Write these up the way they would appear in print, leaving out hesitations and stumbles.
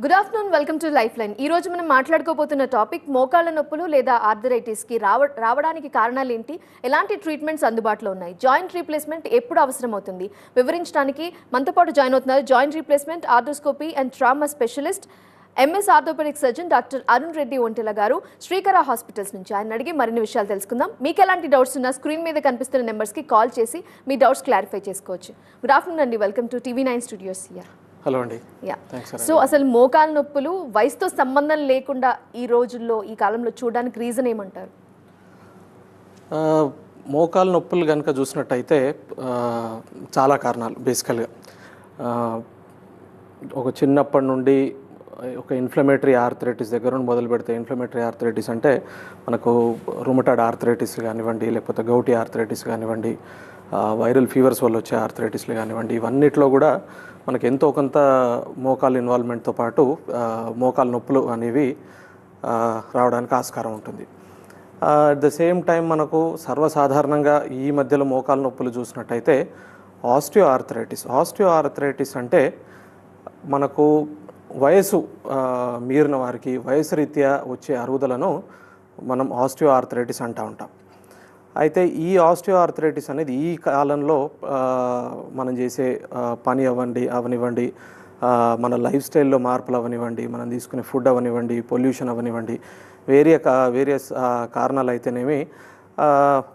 Good afternoon, welcome to life line. ఈ రోజు మనం మాట్లాడుకోబోతున్న టాపిక్ మోకాళ్ళ నొప్పులు లేదా ఆర్థరైటిస్కి రావడానికి కారణాలు ఏంటి, ఎలాంటి ట్రీట్మెంట్స్ అందుబాటులో ఉన్నాయి, జాయింట్ రీప్లేస్మెంట్ ఎప్పుడు అవసరం అవుతుంది వివరించడానికి మనతో పాటు జాయిన్ అవుతున్నారు joint replacement, arthroscopy and trauma specialist MS orthopaedic surgeon doctor Arun Reddy Ontela గారు శ్రీకర హాస్పిటల్స్ నుంచి. ఆయన అడిగి మరిన్ని విషయాలు తెలుసుకుందాం. మీకు ఎలాంటి డౌట్స్ ఉన్నా స్క్రీన్ మీద కనిపిస్తున్న నెంబర్స్కి కాల్ చేసి మీ డౌట్స్ క్లారిఫై చేసుకోవచ్చు. గుడ్ ఆఫ్టర్నూన్ అండి, welcome to TV9 studios. Hello అండి. సో అసలు మోకాళ్ళ నొప్పులు వయసుతో సంబంధం లేకుండా ఈ రోజుల్లో ఈ కాలంలో చూడడానికి రీజన్ ఏమంటారు? మోకాళ్ళ నొప్పులు కనుక చూసినట్టయితే చాలా కారణాలు. బేసికల్గా ఒక చిన్నప్పటి నుండి ఒక ఇన్ఫ్లమేటరీ ఆర్థరైటిస్ దగ్గర నుండి మొదలు పెడితే, ఇన్ఫ్లమేటరీ ఆర్థరైటిస్ అంటే మనకు రుమటాయిడ్ ఆర్థరైటిస్ కానివ్వండి, లేకపోతే గౌటీ ఆర్థరైటిస్ కానివ్వండి, వైరల్ ఫీవర్స్ వల్ల వచ్చే ఆర్థరైటిస్లు కానివ్వండి, ఇవన్నిట్లో కూడా మనకి ఎంతో కొంత మోకాళ్ళ ఇన్వాల్వ్మెంట్తో పాటు మోకాళ్ళ నొప్పులు అనేవి రావడానికి ఆస్కారం ఉంటుంది. అట్ ద సేమ్ టైం మనకు సర్వసాధారణంగా ఈ మధ్యలో మోకాళ్ళ నొప్పులు చూసినట్టయితే ఆస్టియో ఆర్థరైటిస్ అంటే మనకు వయసు మీరిన వారికి వయసు రీత్యా వచ్చే అరుగుదలను మనం ఆస్టియో ఆర్థరైటిస్ అంటూ ఉంటాం. అయితే ఈ ఆస్టియో ఆర్థరైటిస్ అనేది ఈ కాలంలో మనం చేసే పని అవనివ్వండి, మన లైఫ్ స్టైల్లో మార్పులు అవనివ్వండి, మనం తీసుకునే ఫుడ్ అవనివ్వండి, పొల్యూషన్ అవనివ్వండి, వేరియస్ కారణాలు అయితేనేమి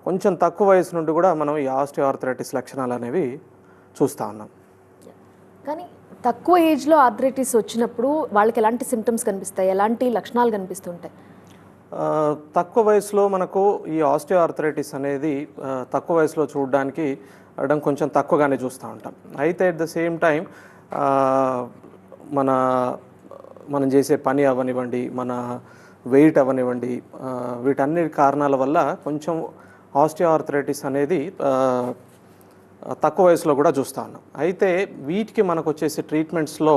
కొంచెం తక్కువ వయసు నుండి కూడా మనం ఈ ఆస్టియో ఆర్థరైటిస్ లక్షణాలు అనేవి చూస్తూ ఉన్నాం. కానీ తక్కువ ఏజ్లో ఆర్థరైటిస్ వచ్చినప్పుడు వాళ్ళకి ఎలాంటి సిమ్టమ్స్ కనిపిస్తాయి, ఎలాంటి లక్షణాలు కనిపిస్తుంటాయి? తక్కువ వయసులో మనకు ఈ ఆస్టియో ఆర్థరైటిస్ అనేది తక్కువ వయసులో చూడడానికి కొంచెం తక్కువగానే చూస్తూ ఉంటాం. అయితే అట్ ద సేమ్ టైం మనం చేసే పని అవనివ్వండి, మన వెయిట్ అవనివ్వండి, వీటన్నిటి కారణాల వల్ల కొంచెం ఆస్టియో ఆర్థరైటిస్ అనేది తక్కువ వయసులో కూడా చూస్తూ ఉన్నాం. అయితే వీటికి మనకు వచ్చేసి ట్రీట్మెంట్స్లో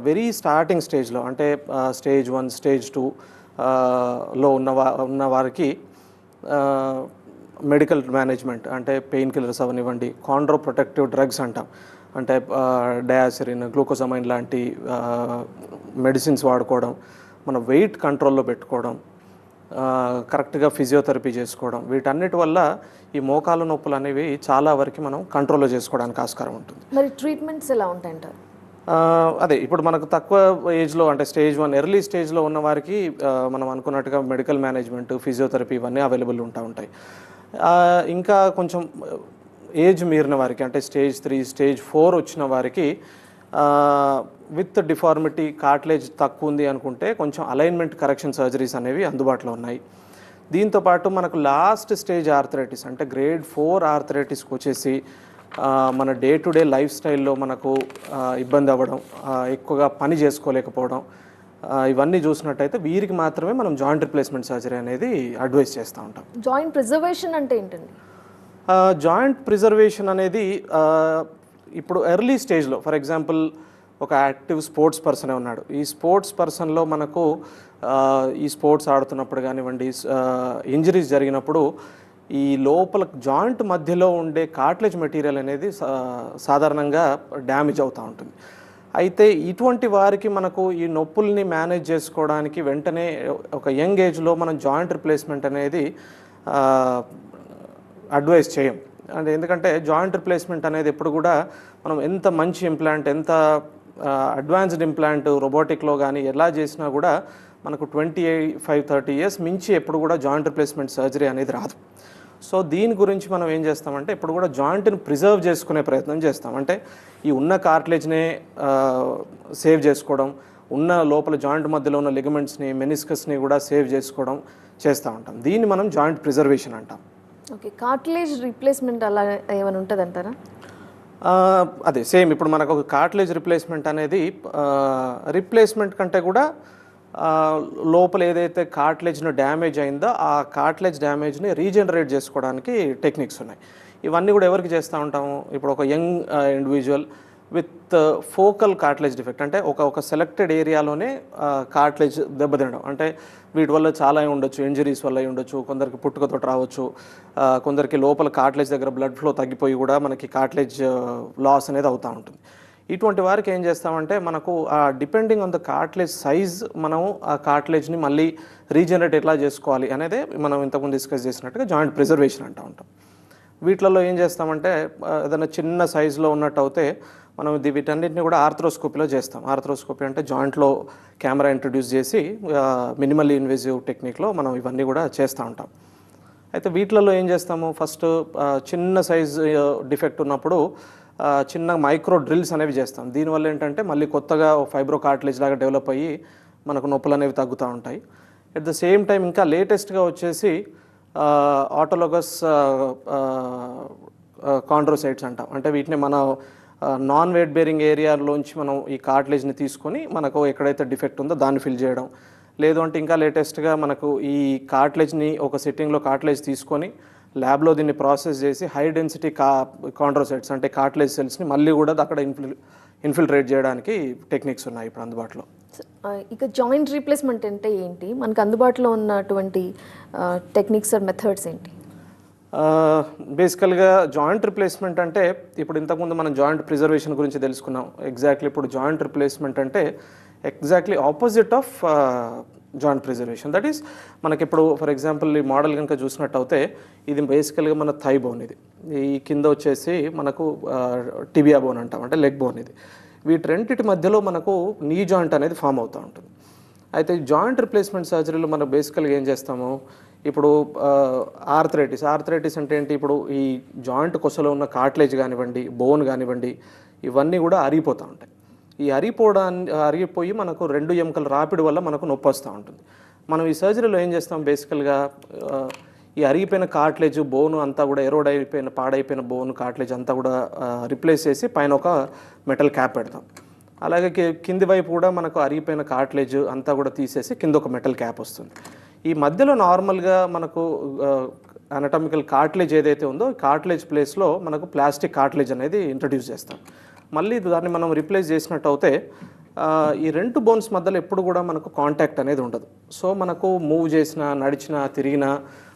వెరీ స్టార్టింగ్ స్టేజ్లో, అంటే స్టేజ్ 1, స్టేజ్ 2 లో ఉన్న వారికి మెడికల్ మేనేజ్మెంట్ అంటే పెయిన్ కిల్లర్స్ అవనివ్వండి, కాండ్రోప్రొటెక్టివ్ డ్రగ్స్ అంటాం, అంటే డయాసిరిన్, గ్లూకోజమైన్ లాంటి మెడిసిన్స్ వాడుకోవడం, మన వెయిట్ కంట్రోల్లో పెట్టుకోవడం, కరెక్ట్గా ఫిజియోథెరపీ చేసుకోవడం, వీటన్నిటి వల్ల ఈ మోకాళ్ళ నొప్పులు అనేవి చాలా వరకు మనం కంట్రోల్లో చేసుకోవడానికి ఆస్కారం ఉంటుంది. మరి ట్రీట్మెంట్స్ ఎలా ఉంటాయంటారు? అదే ఇప్పుడు మనకు తక్కువ ఏజ్లో, అంటే స్టేజ్ 1 ఎర్లీ స్టేజ్లో ఉన్న వారికి మనం అనుకున్నట్టుగా మెడికల్ మేనేజ్మెంట్, ఫిజియోథెరపీ ఇవన్నీ అవైలబుల్ ఉంటాయి. ఇంకా కొంచెం ఏజ్ మీరిన వారికి, అంటే స్టేజ్ 3, స్టేజ్ 4 వచ్చిన వారికి విత్ డిఫార్మిటీ, కార్టిలేజ్ తక్కువ ఉంది అనుకుంటే కొంచెం అలైన్మెంట్ కరెక్షన్ సర్జరీస్ అనేవి అందుబాటులో ఉన్నాయి. దీంతోపాటు మనకు లాస్ట్ స్టేజ్ ఆర్థరైటిస్ అంటే గ్రేడ్ 4 ఆర్థరైటిస్కి వచ్చేసి మన డే టు డే లైఫ్ స్టైల్లో మనకు ఇబ్బంది అవ్వడం, ఎక్కువగా పని చేసుకోలేకపోవడం, ఇవన్నీ చూసినట్టయితే వీరికి మాత్రమే మనం జాయింట్ రిప్లేస్మెంట్ సర్జరీ అనేది అడ్వైస్ చేస్తూ ఉంటాం. జాయింట్ ప్రిజర్వేషన్ అంటే ఏంటండి? జాయింట్ ప్రిజర్వేషన్ అనేది ఇప్పుడు ఎర్లీ స్టేజ్లో, ఫర్ ఎగ్జాంపుల్ ఒక యాక్టివ్ స్పోర్ట్స్ పర్సనే ఉన్నాడు. ఈ స్పోర్ట్స్ పర్సన్లో మనకు ఈ స్పోర్ట్స్ ఆడుతున్నప్పుడు కానివ్వండి, ఇంజరీస్ జరిగినప్పుడు ఈ లోపల జాయింట్ మధ్యలో ఉండే కార్టిలేజ్ మెటీరియల్ అనేది సాధారణంగా డ్యామేజ్ అవుతూ ఉంటుంది. అయితే ఇటువంటి వారికి మనకు ఈ నొప్పుల్ని మేనేజ్ చేసుకోవడానికి వెంటనే ఒక యంగ్ ఏజ్లో మనం జాయింట్ రిప్లేస్మెంట్ అనేది అడ్వైస్ చేయం. అంటే ఎందుకంటే జాయింట్ రిప్లేస్మెంట్ అనేది ఎప్పుడు కూడా మనం ఎంత మంచి ఇంప్లాంట్, ఎంత అడ్వాన్స్డ్ ఇంప్లాంట్ రోబోటిక్లో కానీ ఎలా చేసినా కూడా మనకు 25-30 ఇయర్స్ మించి ఎప్పుడు కూడా జాయింట్ రిప్లేస్మెంట్ సర్జరీ అనేది రాదు. సో దీని గురించి మనం ఏం చేస్తామంటే ఇప్పుడు కూడా జాయింట్ని ప్రిజర్వ్ చేసుకునే ప్రయత్నం చేస్తాం. అంటే ఈ ఉన్న కార్టిలేజ్నే సేవ్ చేసుకోవడం, ఉన్న లోపల జాయింట్ మధ్యలో ఉన్న లిగమెంట్స్ని, మెనిస్కస్ని కూడా సేవ్ చేసుకోవడం చేస్తూ ఉంటాం. దీన్ని మనం జాయింట్ ప్రిజర్వేషన్ అంటాం. ఓకే, కార్టిలేజ్ రీప్లేస్మెంట్ అలా ఏమైనా ఉంటుంది అంటారా? అదే సేమ్ ఇప్పుడు మనకు ఒక కార్టిలేజ్ రిప్లేస్మెంట్ అనేది రిప్లేస్మెంట్ కంటే కూడా లోపల ఏదైతే కార్టిలేజ్ను డ్యామేజ్ అయిందో ఆ కార్టిలేజ్ డ్యామేజ్ని రీజనరేట్ చేసుకోవడానికి టెక్నిక్స్ ఉన్నాయి. ఇవన్నీ కూడా ఎవరికి చేస్తూ ఉంటాము? ఇప్పుడు ఒక young individual with focal cartilage defect, అంటే ఒక సెలెక్టెడ్ ఏరియాలోనే కార్టిలేజ్ దెబ్బతినడం, అంటే వీటి వల్ల చాలా ఉండొచ్చు, ఇంజరీస్ వల్ల ఉండొచ్చు, కొందరికి పుట్టుకతో రావచ్చు, కొందరికి లోపల కార్టిలేజ్ దగ్గర బ్లడ్ ఫ్లో తగ్గిపోయి కూడా మనకి కార్టిలేజ్ లాస్ అనేది అవుతూ ఉంటుంది. ఇటువంటి వారికి ఏం చేస్తామంటే మనకు depending on the cartilage size మనం ఆ కార్ట్లేజ్ని మళ్ళీ రీజనరేట్ ఎట్లా చేసుకోవాలి అనేది మనం ఇంతకుముందు డిస్కస్ చేసినట్టుగా జాయింట్ ప్రిజర్వేషన్ అంటూ ఉంటాం. వీటిలలో ఏం చేస్తామంటే ఏదైనా చిన్న సైజులో ఉన్నట్టు అయితే మనం వీటన్నిటిని కూడా ఆర్థ్రోస్కోపీలో చేస్తాం. ఆర్థ్రోస్కోపీ అంటే జాయింట్లో కెమెరా ఇంట్రడ్యూస్ చేసి మినిమల్లీ ఇన్వేజివ్ టెక్నిక్లో మనం ఇవన్నీ కూడా చేస్తూ ఉంటాం. అయితే వీటిలలో ఏం చేస్తాము, ఫస్ట్ చిన్న సైజ్ డిఫెక్ట్ ఉన్నప్పుడు చిన్న మైక్రో డ్రిల్స్ అనేవి చేస్తాం. దీనివల్ల ఏంటంటే మళ్ళీ కొత్తగా ఫైబ్రో కార్టిలేజ్ లాగా డెవలప్ అయ్యి మనకు నొప్పులు అనేవి తగ్గుతూ ఉంటాయి. అట్ ద సేమ్ టైం ఇంకా లేటెస్ట్గా వచ్చేసి ఆటోలోగస్ కాండ్రోసైట్స్ అంటాం. అంటే వీటిని మనం నాన్ వెయిట్ బేరింగ్ ఏరియాలోంచి మనం ఈ కార్టిలేజ్ని తీసుకొని మనకు ఎక్కడైతే డిఫెక్ట్ ఉందో దాన్ని ఫిల్ చేయడం, లేదు అంటే ఇంకా లేటెస్ట్గా మనకు ఈ కార్టిలేజ్ని ఒక సిట్టింగ్లో కార్టిలేజ్ తీసుకొని ల్యాబ్లో దీన్ని ప్రాసెస్ చేసి హై డెన్సిటీ కాండ్రోసైట్స్ అంటే కార్టిలేజ్ సెల్స్ని మళ్ళీ కూడా అక్కడ ఇన్ఫిల్ట్రేట్ చేయడానికి టెక్నిక్స్ ఉన్నాయి ఇప్పుడు అందుబాటులో. ఇక జాయింట్ రీప్లేస్మెంట్ అంటే ఏంటి, మనకు అందుబాటులో ఉన్నటువంటి టెక్నిక్స్ ఆర్ మెథడ్స్ ఏంటి? బేసికల్గా జాయింట్ రిప్లేస్మెంట్ అంటే ఇప్పుడు ఇంతకుముందు మనం జాయింట్ ప్రిజర్వేషన్ గురించి తెలుసుకున్నాం. ఎగ్జాక్ట్లీ ఇప్పుడు జాయింట్ రిప్లేస్మెంట్ అంటే exactly opposite of joint preservation. That is మనకి ఇప్పుడు ఫర్ ఎగ్జాంపుల్ ఈ మోడల్ కనుక చూసినట్టు అయితే ఇది బేసికల్గా మన థై బోన్, ఇది ఈ కింద వచ్చేసి మనకు టిబియా బోన్ అంటాం, అంటే లెగ్ బోన్. ఇది వీటి రెండింటి మధ్యలో మనకు నీ జాయింట్ అనేది ఫామ్ అవుతూ ఉంటుంది. అయితే జాయింట్ రిప్లేస్మెంట్ సర్జరీలో మనం బేసికల్గా ఏం చేస్తాము, ఇప్పుడు ఆర్థరైటిస్ అంటే ఏంటి, ఇప్పుడు ఈ జాయింట్ కొసలో ఉన్న కార్టిలేజ్ కానివ్వండి, బోన్ కానివ్వండి, ఇవన్నీ కూడా అరిగిపోతూ ఉంటాయి. ఈ అరిగిపోయి మనకు రెండు ఎముకల రాపిడి వల్ల మనకు నొప్పి వస్తూ ఉంటుంది. మనం ఈ సర్జరీలో ఏం చేస్తాం, బేసికల్గా ఈ అరిగిపోయిన కార్టిలేజ్ బోను అంతా కూడా ఎరోడ్ అయిపోయిన పాడైపోయిన బోను కార్టిలేజ్ అంతా కూడా రిప్లేస్ చేసి పైన ఒక మెటల్ క్యాప్ పెడతాం. అలాగే కింది వైపు కూడా మనకు అరిగిపోయిన కార్టిలేజ్ అంతా కూడా తీసేసి కింద ఒక మెటల్ క్యాప్ వస్తుంది. ఈ మధ్యలో నార్మల్గా మనకు అనటామికల్ కార్టిలేజ్ ఏదైతే ఉందో కార్టిలేజ్ ప్లేస్లో మనకు ప్లాస్టిక్ కార్టిలేజ్ అనేది ఇంట్రడ్యూస్ చేస్తాం. మళ్ళీ దాన్ని మనం రీప్లేస్ చేసినట్టు అయితే ఈ రెండు బోన్స్ మధ్యలో ఎప్పుడు కూడా మనకు కాంటాక్ట్ అనేది ఉండదు. సో మనకు మూవ్ చేసినా, నడిచినా, తిరిగినా,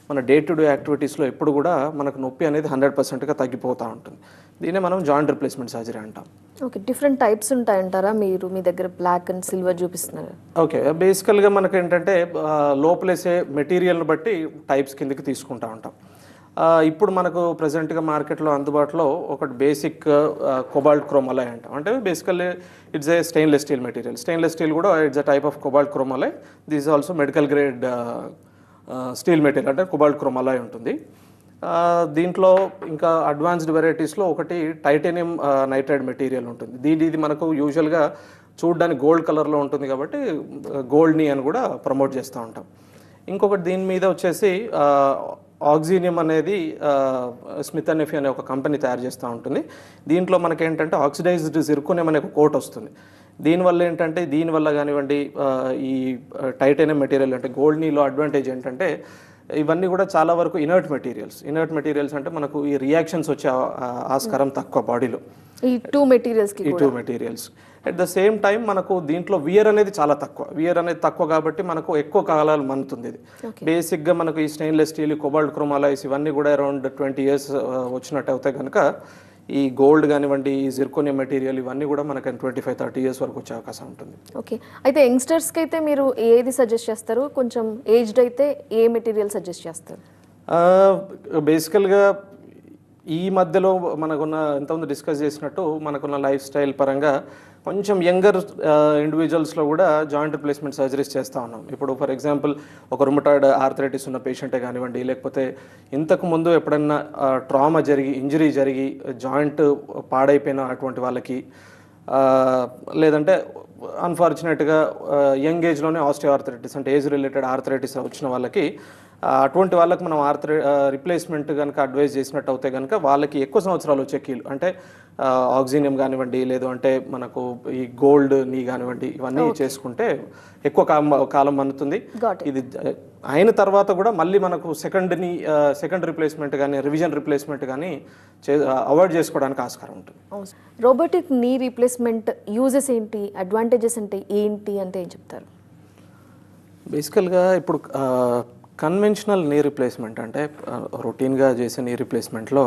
మన డే టు డే యాక్టివిటీస్లో ఎప్పుడు కూడా మనకు నొప్పి అనేది 100%గా తగ్గిపోతూ ఉంటుంది. దీనే మనం జాయింట్ రిప్లేస్మెంట్ సర్జరీ అంటాం. ఓకే, డిఫరెంట్ టైప్స్ ఉంటాయంటారా? మీరు మీ దగ్గర బ్లాక్ అండ్ సిల్వర్ చూపిస్తున్నారు. ఓకే, బేసికల్గా మనకు ఏంటంటే లోపలేసే మెటీరియల్ని బట్టి టైప్స్ కిందకి తీసుకుంటూ ఉంటాం. ఇప్పుడు మనకు ప్రజెంట్గా మార్కెట్లో అందుబాటులో ఒకటి బేసిక్ కోబాల్ట్ క్రోమాలై అంటాం. అంటే basically it's a stainless steel material. Stainless steel కూడా it's a type of cobalt chrome alloy. This also medical grade steel material, అంటే కోబాల్ట్ క్రోమాలై ఉంటుంది. దీంట్లో ఇంకా అడ్వాన్స్డ్ వెరైటీస్లో ఒకటి టైటానియం నైట్రైడ్ మెటీరియల్ ఉంటుంది. ఇది మనకు యూజువల్గా చూడడానికి గోల్డ్ కలర్లో ఉంటుంది కాబట్టి గోల్డ్ని అని కూడా ప్రమోట్ చేస్తూ ఉంటాం. ఇంకొకటి దీని మీద వచ్చేసి ఆక్సినియం అనేది స్మిత్ అండ్ నెఫీ అనే ఒక కంపెనీ తయారు చేస్తూ ఉంటుంది. దీంట్లో మనకేంటంటే ఆక్సిడైజ్డ్ జిర్కోనియం అనే ఒక కోట్ వస్తుంది. దీనివల్ల ఏంటంటే దీనివల్ల కానివ్వండి ఈ టైటానియం మెటీరియల్ అంటే గోల్డ్నీలో అడ్వాంటేజ్ ఏంటంటే ఇవన్నీ కూడా చాలా వరకు ఇనర్ట్ మెటీరియల్స్ అంటే మనకు ఈ రియాక్షన్స్ వచ్చే ఆస్కారం తక్కువ బాడీలో ఈ two materials. At the same time మనకు దీంట్లో వియర్ అనేది చాలా తక్కువ కాబట్టి మనకు ఎక్కువ కాలాలు మన్నుతుంది. ఇది బేసిక్గా మనకు ఈ స్టెయిన్లెస్ స్టీల్, కోబాల్ట్ క్రోమాలైస్ ఇవన్నీ కూడా అరౌండ్ 20 years వచ్చినట్టు అయితే కనుక ఈ గోల్డ్ కానివ్వండి, ఈ జిర్కోనియం మెటీరియల్ ఇవన్నీ కూడా మనకు 25-30 years వరకు వచ్చే అవకాశం ఉంటుంది. ఓకే, అయితే యంగ్స్టర్స్కి అయితే మీరు ఏది సజెస్ట్ చేస్తారు? కొంచెం ఏజ్డ్ అయితే ఏ మెటీరియల్ సజెస్ట్ చేస్తారు? బేసికల్గా ఈ మధ్యలో మనకున్న ఇంతకుముందు డిస్కస్ చేసినట్టు మనకున్న లైఫ్ స్టైల్ పరంగా కొంచెం యంగర్ ఇండివిజువల్స్లో కూడా జాయింట్ రిప్లేస్మెంట్ సర్జరీస్ చేస్తూ ఉన్నాం. ఇప్పుడు ఫర్ ఎగ్జాంపుల్ ఒక రుమటాయిడ్ ఆర్థరైటిస్ ఉన్న పేషెంటే కానివ్వండి, లేకపోతే ఇంతకుముందు ఎప్పుడన్నా ట్రామా జరిగి ఇంజరీ జరిగి జాయింట్ పాడైపోయిన అటువంటి వాళ్ళకి, లేదంటే అన్ఫార్చునేట్గా యంగ్ ఏజ్లోనే ఆస్టియోఆర్థరైటిస్ అంటే ఏజ్ రిలేటెడ్ ఆర్థరైటిస్ వచ్చిన వాళ్ళకి, అటువంటి వాళ్ళకి మనం రిప్లేస్మెంట్ కనుక అడ్వైజ్ చేసినట్టు అయితే కనుక వాళ్ళకి ఎక్కువ సంవత్సరాలు వచ్చే కీలు అంటే ఆక్సినియం కానివ్వండి, లేదు అంటే మనకు ఈ గోల్డ్ నీ కానివ్వండి, ఇవన్నీ చేసుకుంటే ఎక్కువ కాలం మన్నుతుంది. ఇది అయిన తర్వాత కూడా మళ్ళీ మనకు సెకండ్ రిప్లేస్మెంట్ కానీ రివిజన్ రిప్లేస్మెంట్ కానీ అవాయిడ్ చేసుకోవడానికి ఆస్కారం ఉంటుంది. రోబోటిక్ నీ రీప్లేస్మెంట్ యూజెస్ ఏంటి, అడ్వాంటేజెస్ అంటే ఏంటి అంటే ఏం చెప్తారు? బేసికల్గా ఇప్పుడు కన్వెన్షనల్ నీ రీప్లేస్మెంట్ అంటే రొటీన్గా చేసే నీ రీప్లేస్మెంట్లో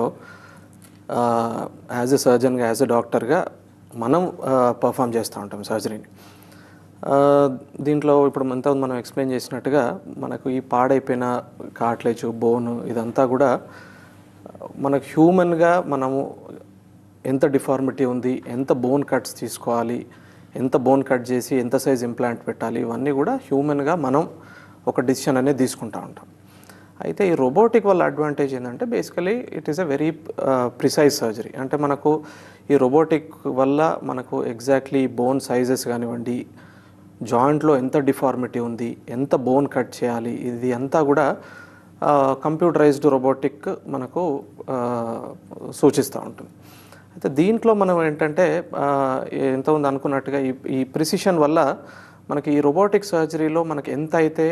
యాజ్ ఎ సర్జన్గా, యాజ్ ఎ డాక్టర్గా మనం పర్ఫామ్ చేస్తూ ఉంటాం సర్జరీని. దీంట్లో ఇప్పుడు మనం ఎక్స్ప్లెయిన్ చేసినట్టుగా మనకు ఈ పాడైపోయిన కార్ట్లేజ్, బోన్ ఇదంతా కూడా మనకు హ్యూమన్గా మనము ఎంత డిఫార్మిటీ ఉంది, ఎంత బోన్ కట్స్ తీసుకోవాలి, ఎంత బోన్ కట్ చేసి ఎంత సైజ్ ఇంప్లాంట్ పెట్టాలి, ఇవన్నీ కూడా హ్యూమన్గా మనం ఒక డిసిషన్ అనేది తీసుకుంటూ ఉంటాం. అయితే ఈ రోబోటిక్ వల్ల అడ్వాంటేజ్ ఏంటంటే basically it is a very precise surgery. అంటే మనకు ఈ రోబోటిక్ వల్ల మనకు ఎగ్జాక్ట్లీ బోన్ సైజెస్ కానివ్వండి, జాయింట్లో ఎంత డిఫార్మిటీ ఉంది, ఎంత బోన్ కట్ చేయాలి, ఇది అంతా కూడా కంప్యూటరైజ్డ్ రోబోటిక్ మనకు సూచిస్తూ ఉంటుంది. అయితే దీంట్లో మనం ఏంటంటే ఎంతమంది అనుకున్నట్టుగా ఈ ప్రిసిషన్ వల్ల మనకి ఈ రోబోటిక్ సర్జరీలో మనకి ఎంత అయితే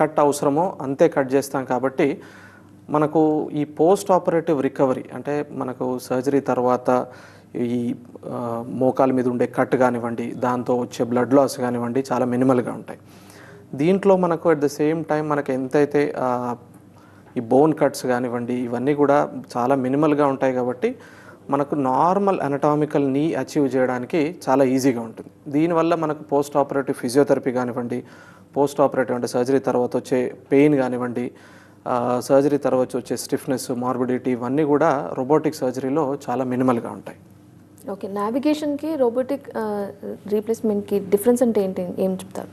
కట్ అవసరమో అంతే కట్ చేస్తాం. కాబట్టి మనకు ఈ పోస్ట్ ఆపరేటివ్ రికవరీ అంటే మనకు సర్జరీ తర్వాత ఈ మోకాల మీద ఉండే కట్ కానివ్వండి, దాంతో వచ్చే బ్లడ్ లాస్ కానివ్వండి చాలా మినిమల్గా ఉంటాయి. దీంట్లో మనకు అట్ ద సేమ్ టైం మనకు ఎంతైతే ఈ బోన్ కట్స్ కానివ్వండి ఇవన్నీ కూడా చాలా మినిమల్గా ఉంటాయి. కాబట్టి మనకు నార్మల్ అనటామికల్ నీ అచీవ్ చేయడానికి చాలా ఈజీగా ఉంటుంది. దీనివల్ల మనకు పోస్ట్ ఆపరేటివ్ ఫిజియోథెరపీ కానివ్వండి, పోస్ట్ ఆపరేటివ్ అంటే సర్జరీ తర్వాత వచ్చే పెయిన్ కానివ్వండి, సర్జరీ తర్వాత వచ్చే స్టిఫ్నెస్, మార్బిడిటీ ఇవన్నీ కూడా రోబోటిక్ సర్జరీలో చాలా మినిమల్గా ఉంటాయి. ఓకే, నావిగేషన్కి రోబోటిక్ రీప్లేస్మెంట్కి డిఫరెన్స్ అంటే ఏంటి, ఏం చెప్తారు?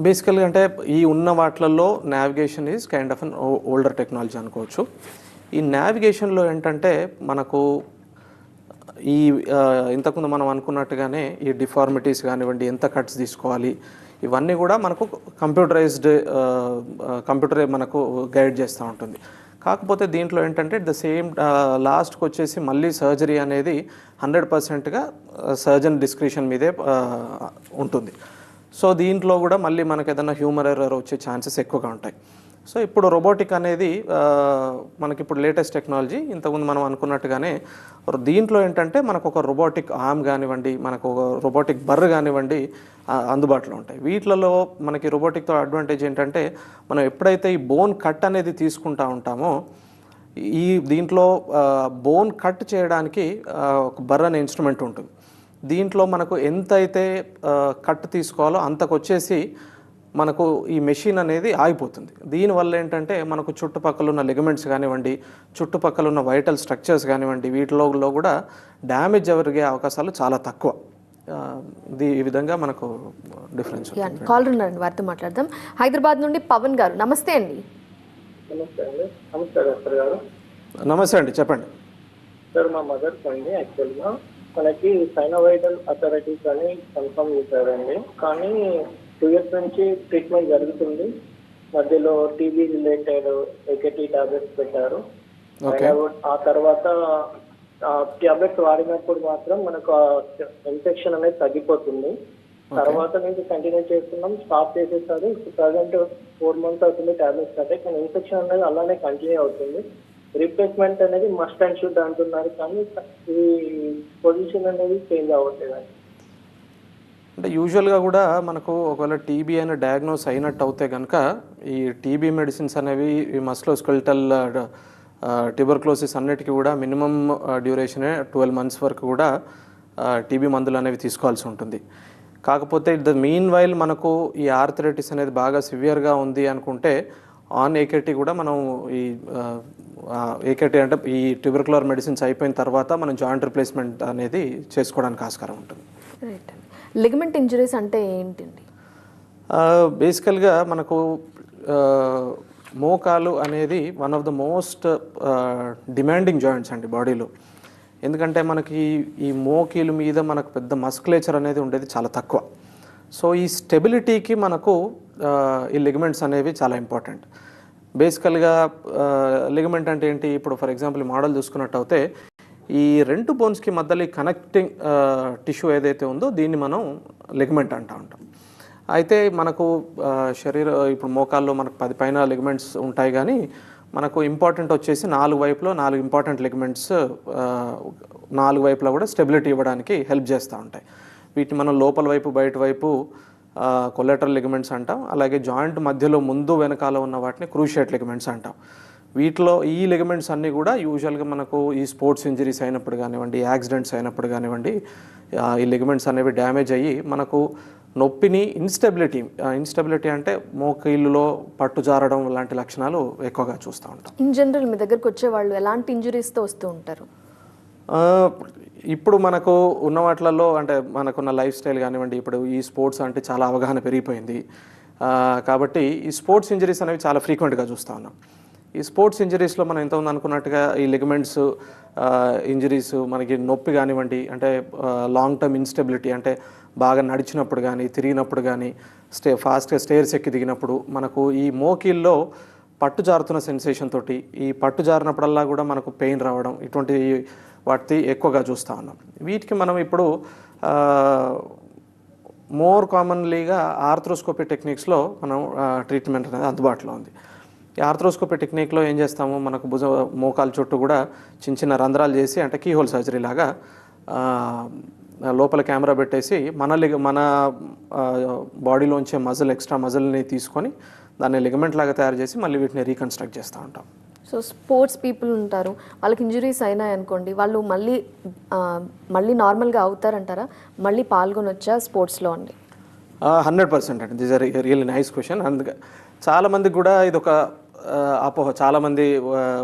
బేసికల్గా అంటే ఈ ఉన్న వాటిలలో navigation is kind of an older technology అనుకోవచ్చు. ఈ నావిగేషన్లో ఏంటంటే మనకు ఈ ఇంతకుముందు మనం అనుకున్నట్టుగానే ఈ డిఫార్మిటీస్ కానివ్వండి, ఎంత కట్స్ తీసుకోవాలి, ఇవన్నీ కూడా మనకు కంప్యూటరే మనకు గైడ్ చేస్తూ ఉంటుంది. కాకపోతే దీంట్లో ఏంటంటే ద సేమ్ లాస్ట్కి వచ్చేసి మళ్ళీ సర్జరీ అనేది 100%గా సర్జన్ డిస్క్రిషన్ మీదే ఉంటుంది. సో దీంట్లో కూడా మళ్ళీ మనకు ఏదైనా హ్యూమర్ ఎర్రర్ వచ్చే ఛాన్సెస్ ఎక్కువగా ఉంటాయి. సో ఇప్పుడు రోబోటిక్ అనేది మనకి ఇప్పుడు లేటెస్ట్ టెక్నాలజీ. ఇంతకుముందు మనం అనుకున్నట్టుగానే దీంట్లో ఏంటంటే మనకు ఒక రోబోటిక్ ఆర్మ్ కానివ్వండి, మనకు ఒక రోబోటిక్ బర్ర్ కానివ్వండి అందుబాటులో ఉంటాయి. వీటిలలో మనకి రోబోటిక్తో అడ్వాంటేజ్ ఏంటంటే మనం ఎప్పుడైతే ఈ బోన్ కట్ అనేది తీసుకుంటూ ఉంటామో ఈ దీంట్లో బోన్ కట్ చేయడానికి ఒక బర్ర్ అనే ఇన్స్ట్రుమెంట్ ఉంటుంది. దీంట్లో మనకు ఎంతైతే కట్ తీసుకోవాలో అంతకు వచ్చేసి మనకు ఈ మెషిన్ అనేది ఆగిపోతుంది. దీనివల్ల ఏంటంటే మనకు చుట్టుపక్కల ఉన్న లిగమెంట్స్ కానివ్వండి, చుట్టుపక్కల ఉన్న వైటల్ స్ట్రక్చర్స్ కానివ్వండి వీటిలో కూడా డ్యామేజ్ జరిగే అవకాశాలు చాలా తక్కువ. ఈ విధంగా మనకు డిఫరెన్స్. కాల్ ఉన్నారండి, వారితో మాట్లాడదాం. హైదరాబాద్ నుండి పవన్ గారు, నమస్తే అండి. నమస్తే అండి, చెప్పండి సార్. మా మదర్స్ అండి యాక్చువల్గా మనకి సైనోవైటల్ అథారిటీస్ అని కన్ఫర్మ్ చేశారండి, కానీ 2 years నుంచి ట్రీట్మెంట్ జరుగుతుంది. మధ్యలో టీబీ రిలేటెడ్ ఏకేటీ టాబ్లెట్స్ పెట్టారు. ఆ తర్వాత టాబ్లెట్స్ వాడినప్పుడు మాత్రం మనకు ఇన్ఫెక్షన్ అనేది తగ్గిపోతుంది. తర్వాత నుంచి కంటిన్యూ చేస్తున్నాం, స్టాప్ చేసేస్తారు. ప్రజెంట్ 4 months అవుతుంది టాబ్లెట్స్ అంటే, కానీ ఇన్ఫెక్షన్ అనేది అలానే కంటిన్యూ అవుతుంది. రీప్లేస్మెంట్ అనేది మస్ట్ అండ్ షుడ్ అంటున్నారు, కానీ ఈ పొజిషన్ అనేది చేంజ్ అవ్వట్లేదు. అంటే యూజువల్గా కూడా మనకు ఒకవేళ టీబీ అని డయాగ్నోస్ అయినట్టు అవుతే కనుక ఈ టీబీ మెడిసిన్స్ అనేవి ఈ మస్కులోస్కెలిటల్ ట్యూబర్క్లోసిస్ అన్నిటికీ కూడా మినిమం డ్యూరేషనే 12 months వరకు కూడా టీబీ మందులు అనేవి తీసుకోవాల్సి ఉంటుంది. కాకపోతే ద మీన్ వైల్ మనకు ఈ ఆర్థరైటిస్ అనేది బాగా సివియర్గా ఉంది అనుకుంటే ఆన్ ఏకేటీ కూడా మనం ఈ ఏకేటీ అంటే ఈ ట్యూబర్క్యులర్ మెడిసిన్స్ అయిపోయిన తర్వాత మనం జాయింట్ రిప్లేస్మెంట్ అనేది చేసుకోవడానికి ఆస్కారం ఉంటుంది. రైట్. లిగమెంట్ ఇంజరీస్ అంటే ఏంటండి? బేసికల్గా మనకు మోకాలు అనేది one of the most demanding joints అండి బాడీలో. ఎందుకంటే మనకి ఈ మోకీలు మీద మనకు పెద్ద మస్కులేచర్ అనేది ఉండేది చాలా తక్కువ. సో ఈ స్టెబిలిటీకి మనకు ఈ లిగమెంట్స్ అనేవి చాలా ఇంపార్టెంట్. బేసికల్గా లిగమెంట్ అంటే ఏంటి, ఇప్పుడు ఫర్ ఎగ్జాంపుల్ ఈ మోడల్ చూసుకున్నట్టు అయితే ఈ 2 బోన్స్కి మధ్యలో ఈ కనెక్టింగ్ టిష్యూ ఏదైతే ఉందో దీన్ని మనం లిగమెంట్ అంటూ ఉంటాం. అయితే మనకు ఇప్పుడు మోకాల్లో మనకు 10 పైన లిగమెంట్స్ ఉంటాయి, కానీ మనకు ఇంపార్టెంట్ వచ్చేసి 4 వైపులో 4 ఇంపార్టెంట్ లిగమెంట్స్ 4 వైపులా కూడా స్టెబిలిటీ ఇవ్వడానికి హెల్ప్ చేస్తూ ఉంటాయి. వీటిని మనం లోపల వైపు బయట వైపు కొలాటరల్ లిగమెంట్స్ అంటాం. అలాగే జాయింట్ మధ్యలో ముందు వెనకాల ఉన్న వాటిని క్రూషియేట్ లిగమెంట్స్ అంటాం. వీటిలో ఈ లిగమెంట్స్ అన్నీ కూడా యూజువల్గా మనకు ఈ స్పోర్ట్స్ ఇంజరీస్ అయినప్పుడు కానివ్వండి, యాక్సిడెంట్స్ అయినప్పుడు కానివ్వండి, ఈ లిగమెంట్స్ అనేవి డ్యామేజ్ అయ్యి మనకు నొప్పిని ఇన్స్టెబిలిటీ అంటే మోకాళ్ళలో పట్టు జారడం లాంటి లక్షణాలు ఎక్కువగా చూస్తూ ఉంటాం. ఇన్ జనరల్ మీ దగ్గరకు వచ్చే వాళ్ళు ఎలాంటి ఇంజురీస్తో వస్తూ ఉంటారు? ఇప్పుడు మనకు ఉన్న వాటిలలో అంటే మనకున్న లైఫ్ స్టైల్ కానివ్వండి, ఇప్పుడు ఈ స్పోర్ట్స్ అంటే చాలా అవగాహన పెరిగిపోయింది కాబట్టి ఈ స్పోర్ట్స్ ఇంజరీస్ అనేవి చాలా ఫ్రీక్వెంట్గా చూస్తూ ఉన్నాం. ఈ స్పోర్ట్స్ ఇంజరీస్లో మనం ఎంతమంది అనుకున్నట్టుగా ఈ లిగమెంట్స్ ఇంజరీస్ మనకి నొప్పి కానివ్వండి, అంటే లాంగ్ టర్మ్ ఇన్స్టెబిలిటీ అంటే బాగా నడిచినప్పుడు కానీ తిరిగినప్పుడు కానీ ఫాస్ట్గా స్టేర్స్ ఎక్కి దిగినప్పుడు మనకు ఈ మోకీల్లో పట్టు జారుతున్న సెన్సేషన్ తోటి ఈ పట్టు జారినప్పుడల్లా కూడా మనకు పెయిన్ రావడం ఇటువంటి వాటి ఎక్కువగా చూస్తూ ఉన్నాం. వీటికి మనం ఇప్పుడు మోర్ కామన్లీగా ఆర్థ్రోస్కోపీ టెక్నిక్స్లో మనం ట్రీట్మెంట్ అనేది అందుబాటులో ఉంది. ఈ ఆర్థ్రోస్కోపీ టెక్నిక్లో ఏం చేస్తాము, మనకు మోకాలు చుట్టూ కూడా చిన్న చిన్న రంధ్రాలు చేసి అంటే కీహోల్ సర్జరీ లాగా లోపల కెమెరా పెట్టేసి మన బాడీలోంచే ఎక్స్ట్రా మజిల్ని తీసుకొని దాన్ని లిగమెంట్ లాగా తయారు చేసి మళ్ళీ వీటిని రీకన్స్ట్రక్ట్ చేస్తూ ఉంటాం. సో స్పోర్ట్స్ పీపుల్ ఉంటారు, వాళ్ళకి ఇంజురీస్ అయినాయి అనుకోండి, వాళ్ళు మళ్ళీ నార్మల్గా అవుతారంటారా? మళ్ళీ పాల్గొనొచ్చా స్పోర్ట్స్లో అండి? 100% అండి. This are really nice question. అందుకే చాలామందికి కూడా ఇది ఒక అపోహ. చాలామంది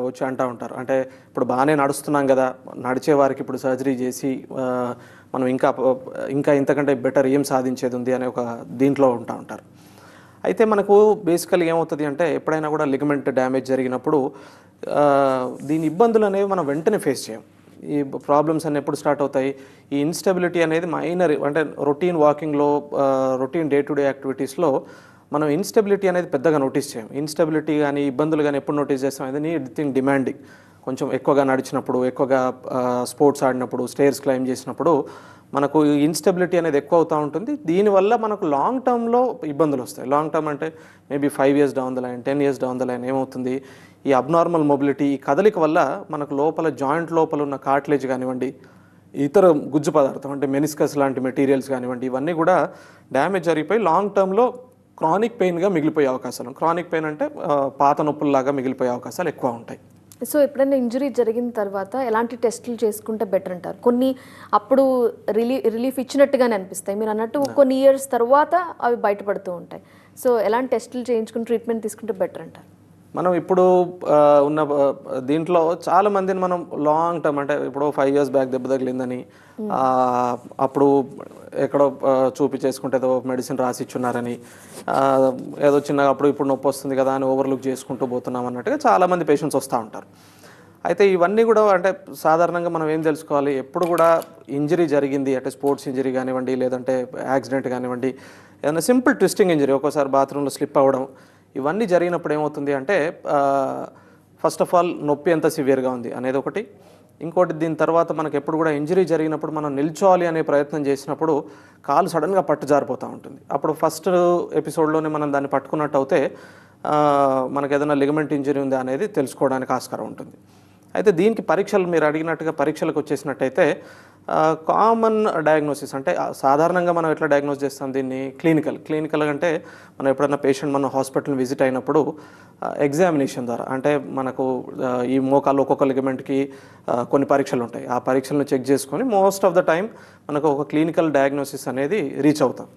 వచ్చి అంటూ ఉంటారు, అంటే ఇప్పుడు బాగానే నడుస్తున్నాం కదా, నడిచే వారికి ఇప్పుడు సర్జరీ చేసి మనం ఇంకా ఇంతకంటే బెటర్ ఏం సాధించేది ఉంది అనే ఒక దీంట్లో ఉంటారు. అయితే మనకు బేసికల్గా ఏమవుతుంది అంటే ఎప్పుడైనా కూడా లిగమెంట్ డ్యామేజ్ జరిగినప్పుడు దీని ఇబ్బందులు అనేవి మనం వెంటనే ఫేస్ చేయం. ఈ ప్రాబ్లమ్స్ అన్నీ ఎప్పుడు స్టార్ట్ అవుతాయి, ఈ ఇన్స్టెబిలిటీ అనేది మైనర్ అంటే రొటీన్ వాకింగ్లో రొటీన్ డే టు డే యాక్టివిటీస్లో మనం ఇన్స్టెబిలిటీ అనేది పెద్దగా నోటీస్ చేయం. ఇన్స్టెబిలిటీ కానీ ఇబ్బందులు కానీ ఎప్పుడు నోటీస్ చేస్తాం అనేది థింగ్ డిమాండింగ్, కొంచెం ఎక్కువగా నడిచినప్పుడు, ఎక్కువగా స్పోర్ట్స్ ఆడినప్పుడు, స్టేర్స్ క్లైమ్ చేసినప్పుడు మనకు ఇన్స్టెబిలిటీ అనేది ఎక్కువ అవుతూ ఉంటుంది. దీనివల్ల మనకు లాంగ్ టర్మ్లో ఇబ్బందులు వస్తాయి. లాంగ్ టర్మ్ అంటే maybe 5 years down the line, 10 years down the line ఏమవుతుంది, ఈ అబ్నార్మల్ మొబిలిటీ, ఈ కదలిక వల్ల మనకు లోపల జాయింట్ లోపల ఉన్న కార్టిలేజ్ కానివ్వండి, ఇతర గుజ్జు పదార్థం అంటే మెనిస్కస్ లాంటి మెటీరియల్స్ కానివ్వండి, ఇవన్నీ కూడా డ్యామేజ్ జరిగిపోయి లాంగ్ టర్మ్లో క్రానిక్ పెయిన్గా మిగిలిపోయే అవకాశాలు, క్రానిక్ పెయిన్ అంటే పాత నొప్పుల్లాగా మిగిలిపోయే అవకాశాలు ఎక్కువ ఉంటాయి. సో ఎప్పుడైనా ఇంజరీ జరిగిన తర్వాత ఎలాంటి టెస్టులు చేసుకుంటే బెటర్ అంటారు? కొన్ని అప్పుడు రిలీఫ్ ఇచ్చినట్టుగానే అనిపిస్తాయి, మీరు అన్నట్టు కొన్ని ఇయర్స్ తర్వాత అవి బయటపడుతూ ఉంటాయి. సో ఎలాంటి టెస్టులు చేయించుకుని ట్రీట్మెంట్ తీసుకుంటే బెటర్ అంటారు? మనం ఇప్పుడు ఉన్న దీంట్లో చాలా మందిని మనం లాంగ్ టర్మ్ అంటే ఇప్పుడు 5 years బ్యాక్ దెబ్బ తగిలిందని అప్పుడు ఎక్కడో చూపించేసుకుంటే ఏదో మెడిసిన్ రాసి ఇచ్చున్నారని, ఏదో చిన్నగా అప్పుడు ఇప్పుడు నొప్పి వస్తుంది కదా అని ఓవర్లుక్ చేసుకుంటూ పోతున్నాం అన్నట్టుగా చాలామంది పేషెంట్స్ వస్తూ ఉంటారు. అయితే ఇవన్నీ కూడా అంటే సాధారణంగా మనం ఏం తెలుసుకోవాలి, ఎప్పుడు కూడా ఇంజరీ జరిగింది అంటే స్పోర్ట్స్ ఇంజరీ కానివ్వండి, లేదంటే యాక్సిడెంట్ కానివ్వండి, ఏదైనా సింపుల్ ట్విస్టింగ్ ఇంజరీ, ఒక్కోసారి బాత్రూంలో స్లిప్ అవ్వడం, ఇవన్నీ జరిగినప్పుడు ఏమవుతుంది అంటే ఫస్ట్ ఆఫ్ ఆల్ నొప్పి ఎంత సివియర్గా ఉంది అనేది ఒకటి. ఇంకోటి దీని తర్వాత మనకు ఎప్పుడు కూడా ఇంజరీ జరిగినప్పుడు మనం నిల్చోవాలి అనే ప్రయత్నం చేసినప్పుడు కాలు సడన్గా పట్టు జారిపోతూ ఉంటుంది. అప్పుడు ఫస్ట్ ఎపిసోడ్లోనే మనం దాన్ని పట్టుకున్నట్టు అయితే మనకు ఏదైనా లిగమెంట్ ఇంజరీ ఉందా అనేది తెలుసుకోవడానికి ఆస్కారం ఉంటుంది. అయితే దీనికి పరీక్షలు మీరు అడిగినట్టుగా పరీక్షలకు వచ్చేసినట్టయితే కామన్ డయాగ్నోసిస్ అంటే సాధారణంగా మనం ఎట్లా డయాగ్నోస్ చేస్తాం దీన్ని, క్లినికల్ అంటే మనం ఎప్పుడైనా పేషెంట్ మన హాస్పిటల్ విజిట్ అయినప్పుడు ఎగ్జామినేషన్ ద్వారా అంటే మనకు ఈ మోకాలు ఒక్కొక్క లిగమెంట్కి కొన్ని పరీక్షలు ఉంటాయి, ఆ పరీక్షలను చెక్ చేసుకొని మోస్ట్ ఆఫ్ ద టైం మనకు ఒక క్లినికల్ డయాగ్నోసిస్ అనేది రీచ్ అవుతాం.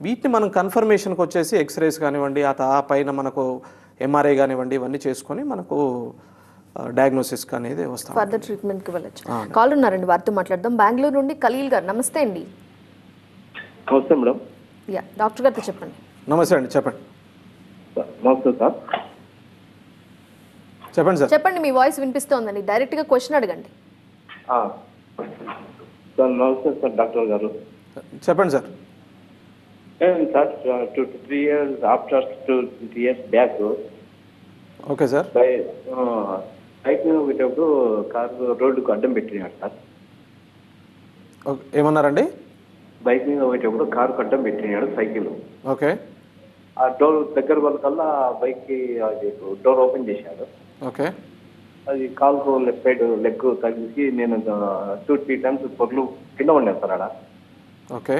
వీటిని మనం కన్ఫర్మేషన్కి వచ్చేసి ఎక్స్రేస్ కానివ్వండి, ఆ పైన మనకు ఎంఆర్ఐ కానివ్వండి, ఇవన్నీ చేసుకొని మనకు డయాగ్నోసిస్ అనేది వస్తాం, ఫర్దర్ ట్రీట్మెంట్కి వెళ్ళచ్చు. కాల్ ఉన్నారండి, వారితో మాట్లాడదాం. బెంగళూరు నుండి ఖలీల్ గారు, నమస్తే అండి. నమస్తే మేడం. యా, డాక్టర్ గారితో చెప్పండి. నమస్తే అండి, చెప్పండి. నమస్తే సార్. చెప్పండి సార్. చెప్పండి, మీ వాయిస్ వినిపిస్తోందండి, డైరెక్ట్గా క్వశ్చన్ అడగండి. సార్ నమస్తే సార్, డాక్టర్ గారు చెప్పండి sir. Sir 2 to 3 years after 2 to 3 years back okay sir, bike మీద పోయేటప్పుడు కారు రోడ్డుకు అడ్డం పెట్టినాడు సార్. ఏమన్నారండి? బైక్ మీద పోయేటప్పుడు కారు అడ్డం పెట్టినాడు సైకిల్. ఓకే. ఆ డోర్ దగ్గర వరకల్లా బైక్కి అది డోర్ ఓపెన్ చేశాడు. ఓకే. అది కాలుకు లెఫ్ట్ సైడ్ లెగ్ తగిలిసి నేను 2-3 times పొర్లు కింద ఉన్నాను సార్ ఆడ. ఓకే.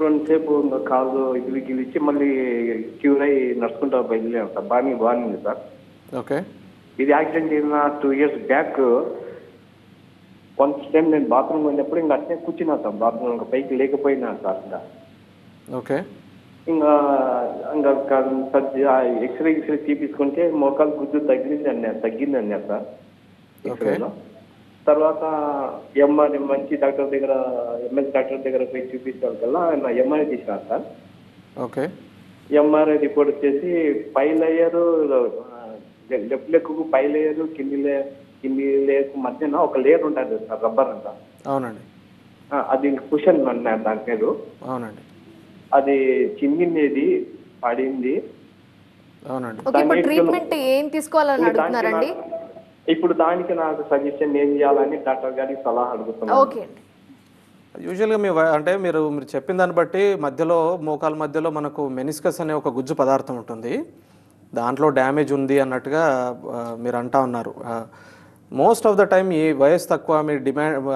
రెండుసేపు కాలు ఇది గిలిచి మళ్ళీ క్యూర్ అయ్యి నడుచుకుంటా బయలుదేరాను సార్. బాగానే ఉంది సార్. ఓకే. ఇది యాక్సిడెంట్ అయిన 2 years బ్యాక్ కొంత టైం నేను బాత్రూమ్ పోయినప్పుడు ఇంకా అట్నే కూర్చున్నా సార్, బాత్రూమ్ ఇంకా పైకి లేకపోయినా సార్. ఓకే. ఇంకా ఎక్స్రే తీపించుకుంటే మోకాలు గుజ్జు తగ్గింది అన్నారు సార్ ఎక్స్రేలో. తర్వాత ఎంఆర్ఐ మంచి డాక్టర్ దగ్గర, ఎంఎస్ డాక్టర్ దగ్గర పోయి చూపించాలి నా ఎంఆర్ఐ తీసినారు సార్. ఓకే. ఎంఆర్ఐ రిపోర్ట్ వచ్చేసి పై లేయర్, లెఫ్ట్ లెగ్కు పై లేయర్, కింది లేయర్ మధ్యన ఒక లేయర్ ఉంటుంది సార్, రబ్బర్ అంతా. అవునండి. అది కుషన్ అన్నారు దాని పేరు. అవునండి. అది చిందిండేది, పడింది. అవునండి. ఓకే, ఇప్పుడు ట్రీట్మెంట్ ఏం తీసుకోవాలని అడుగుతున్నారండి? ఇప్పుడు దానికి నాకు సజెషన్ ఏం చేయాలని డాక్టర్ గారికి సలహా అడుగుతున్నాను. ఓకే అండి. యూజువల్గా అంటే మీరు చెప్పిన దాన్ని బట్టి మధ్యలో, మోకాల మధ్యలో మనకు మెనిస్కస్ అనే ఒక గుజ్జు పదార్థం ఉంటుంది, దాంట్లో డ్యామేజ్ ఉంది అన్నట్టుగా మీరు అంటా ఉన్నారు. మోస్ట్ ఆఫ్ ద టైం ఈ వయసు తక్కువ, మీరు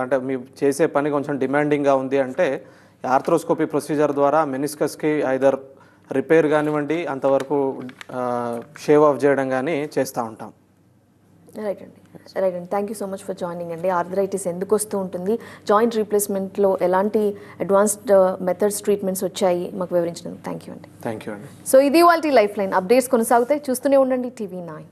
అంటే మీరు చేసే పని కొంచెం డిమాండింగ్గా ఉంది అంటే ఆర్థ్రోస్కోపీ ప్రొసీజర్ ద్వారా మెనిస్కస్కి ఐదర్ రిపేర్ కానివ్వండి, అంతవరకు షేవ్ ఆఫ్ చేయడం కానీ చేస్తూ ఉంటాం. రైట్ అండి. Thank you so much for joining అండి. ఆర్థరైటిస్ ఎందుకు వస్తూ ఉంటుంది, జాయింట్ రీప్లేస్మెంట్లో ఎలాంటి అడ్వాన్స్డ్ మెథడ్స్, ట్రీట్మెంట్స్ వచ్చాయి మాకు వివరించినందుకు థ్యాంక్ యూ అండి. థ్యాంక్ యూ అండి. సో ఇది వాళ్ళ లైఫ్ లైన్ అప్డేట్స్ కొనసాగుతాయి. చూస్తూనే ఉండండి TV9.